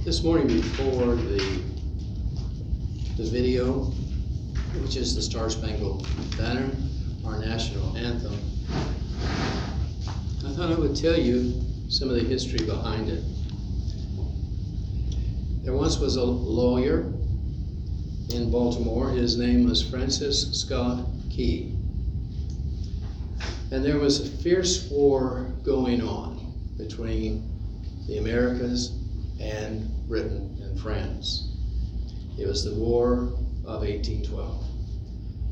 This morning before the video, which is the Star Spangled Banner, our national anthem, I thought I would tell you some of the history behind it. There once was a lawyer in Baltimore. His name was Francis Scott Key. And there was a fierce war going on between the Americas and Britain and France. It was the War of 1812.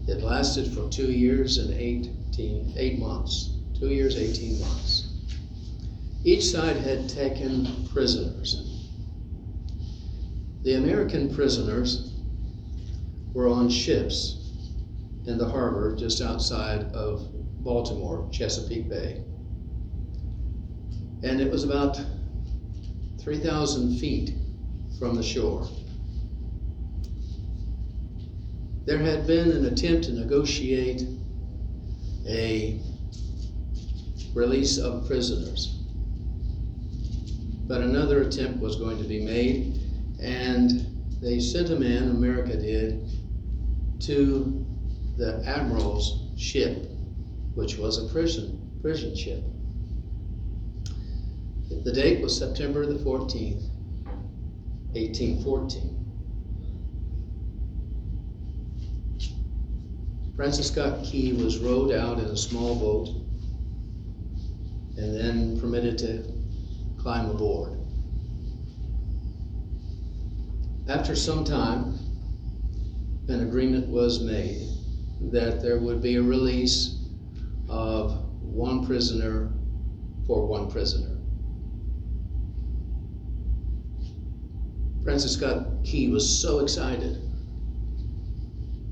It lasted for 2 years and 8 months. 2 years, 18 months. Each side had taken prisoners. The American prisoners were on ships in the harbor just outside of Baltimore, Chesapeake Bay. And it was about 3,000 feet from the shore. There had been an attempt to negotiate a release of prisoners, but another attempt was going to be made, and they sent a man, America did, to the admiral's ship, which was a prison ship. The date was September the 14th, 1814. Francis Scott Key was rowed out in a small boat and then permitted to climb aboard. After some time, an agreement was made that there would be a release of one prisoner for one prisoner. Francis Scott Key was so excited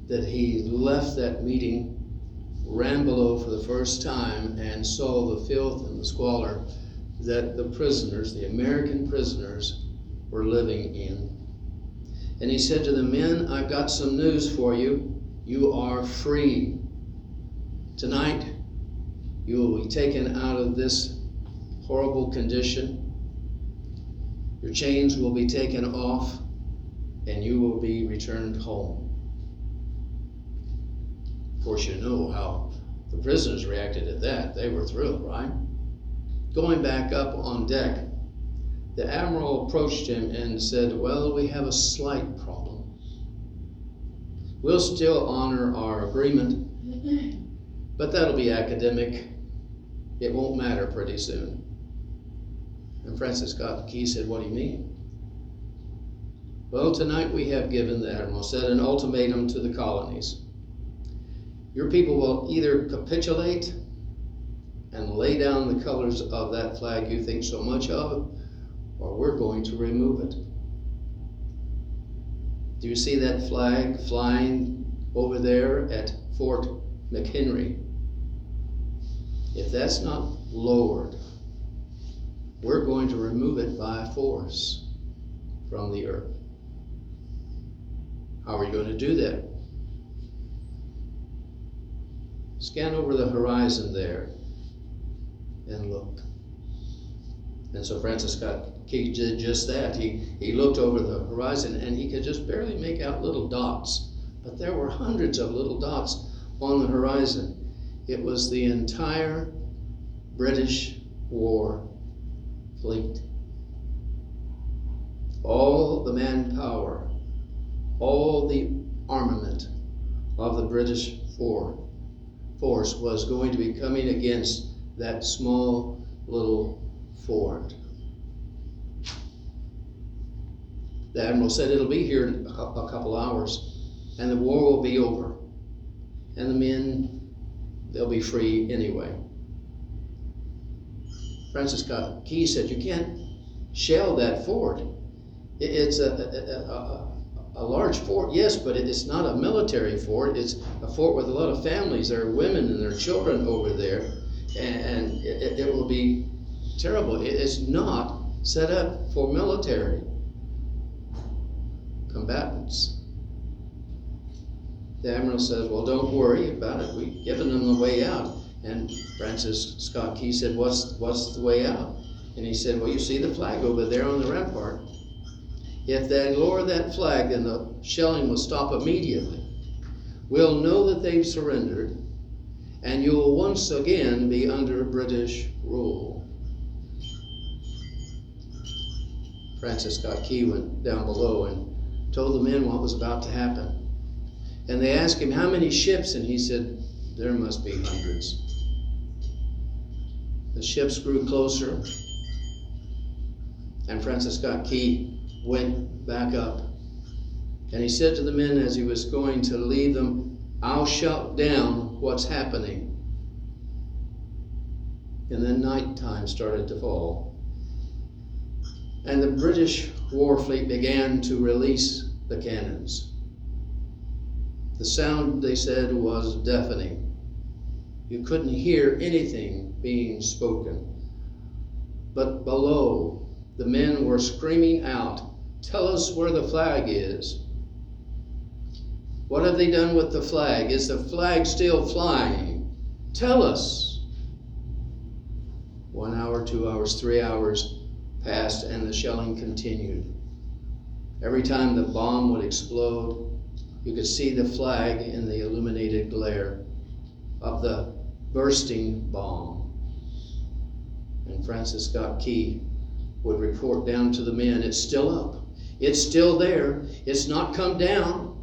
that he left that meeting, ran below for the first time, and saw the filth and the squalor that the prisoners, the American prisoners, were living in. And he said to the men, "I've got some news for you. You are free. Tonight, you will be taken out of this horrible condition. Your chains will be taken off, and you will be returned home." Of course, you know how the prisoners reacted at that. They were thrilled, right? Going back up on deck, the admiral approached him and said, "Well, we have a slight problem. We'll still honor our agreement, but that'll be academic. It won't matter pretty soon." And Francis Scott Key said, "What do you mean?" "Well, tonight we have given," the admiral said, "an ultimatum to the colonies. Your people will either capitulate and lay down the colors of that flag you think so much of, or we're going to remove it. Do you see that flag flying over there at Fort McHenry? If that's not lowered, we're going to remove it by force from the earth. How are you going to do that? Scan over the horizon there and look." And so Francis Scott Key did just that. He looked over the horizon and he could just barely make out little dots. But there were hundreds of little dots on the horizon. It was the entire British war fleet. All the manpower, all the armament of the British force was going to be coming against that small little fort. The admiral said it'll be here in a couple hours and the war will be over. And the men, they'll be free anyway. Francis Scott Key said, "You can't shell that fort. It's a large fort, yes, but it's not a military fort. It's a fort with a lot of families. There are women and there are children over there, and it will be terrible. It's not set up for military combatants." The admiral says, "Well, don't worry about it. We've given them the way out." And Francis Scott Key said, what's the way out? And he said, "Well, you see the flag over there on the rampart. If they lower that flag, then the shelling will stop immediately. We'll know that they've surrendered, and you'll once again be under British rule. Francis Scott Key went down below and told the men what was about to happen. And they asked him, how many ships? And he said, there must be hundreds. The ships grew closer, and Francis Scott Key went back up. And he said to the men as he was going to leave them, I'll shout down what's happening. And then nighttime started to fall. And the British war fleet began to release the cannons. The sound, they said, was deafening. You couldn't hear anything being spoken. But below, the men were screaming out, tell us where the flag is. What have they done with the flag? Is the flag still flying? Tell us. 1 hour, 2 hours, 3 hours passed, and the shelling continued. Every time the bomb would explode, you could see the flag in the illuminated glare of the bursting bomb. And Francis Scott Key would report down to the men, it's still up. It's still there. It's not come down.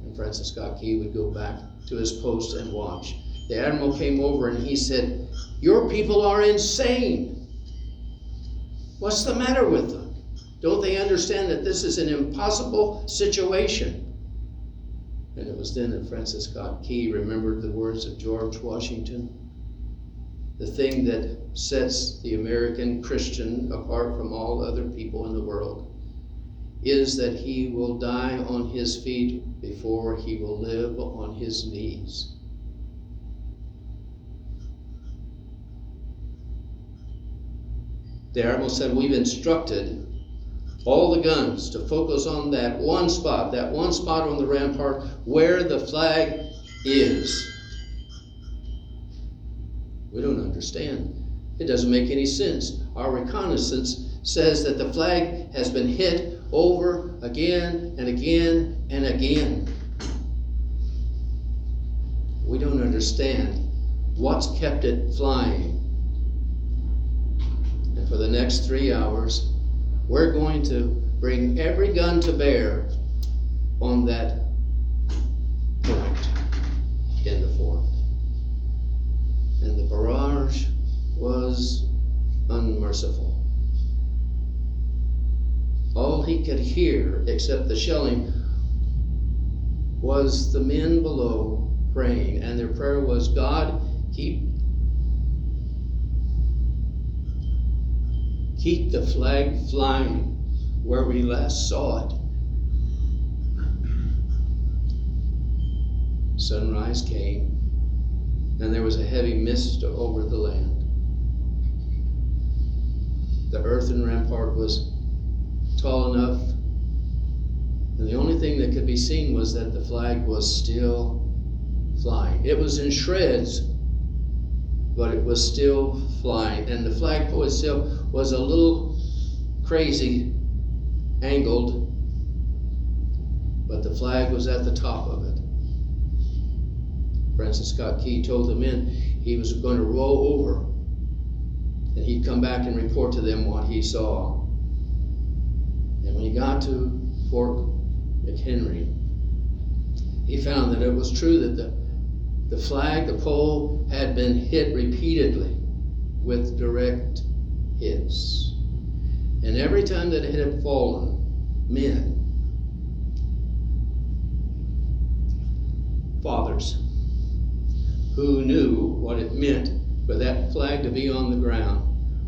And Francis Scott Key would go back to his post and watch. The admiral came over and he said, your people are insane. What's the matter with them? Don't they understand that this is an impossible situation? And it was then that Francis Scott Key remembered the words of George Washington. The thing that sets the American Christian apart from all other people in the world is that he will die on his feet before he will live on his knees. The admiral said, we've instructed all the guns to focus on that one spot on the rampart where the flag is. We don't understand. It doesn't make any sense. Our reconnaissance says that the flag has been hit over again and again and again. We don't understand what's kept it flying. And for the next 3 hours, we're going to bring every gun to bear on that point in the fort. And the barrage was unmerciful. All he could hear, except the shelling, was the men below praying. And their prayer was, God, keep the flag flying where we last saw it. Sunrise came, and there was a heavy mist over the land. The earthen rampart was tall enough, and the only thing that could be seen was that the flag was still flying. It was in shreds, but it was still flying. And the flagpole itself was a little crazy angled, but the flag was at the top of it. Francis Scott Key told the men he was going to roll over, and he'd come back and report to them what he saw. And when he got to Fort McHenry, he found that it was true that the flag, the pole, had been hit repeatedly with direct hits. And every time that it had fallen, men, fathers, who knew what it meant for that flag to be on the ground,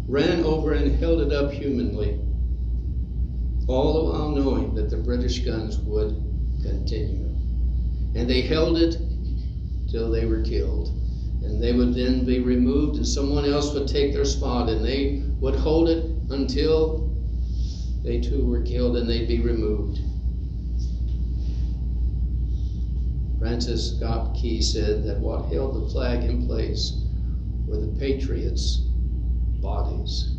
ran over and held it up humanly, all the while knowing that the British guns would continue. And they held it till they were killed. And they would then be removed, and someone else would take their spot, and they would hold it until they too were killed, and they'd be removed. Francis Scott Key said that what held the flag in place were the patriots bodies.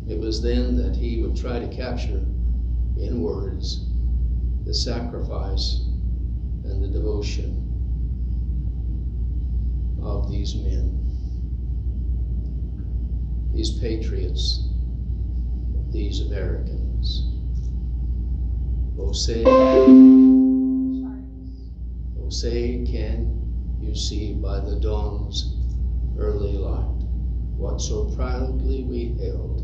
It was then that he would try to capture in words the sacrifice and the devotion of these men, these patriots, these Americans. Oh, say, can you see by the dawn's early light what so proudly we held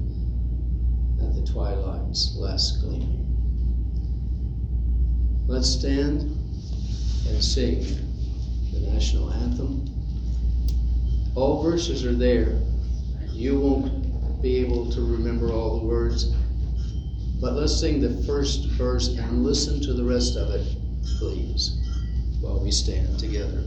at the twilight's last gleaming? Let's stand and sing the national anthem. All verses are there. You won't be able to remember all the words, but let's sing the first verse and listen to the rest of it, please, while we stand together.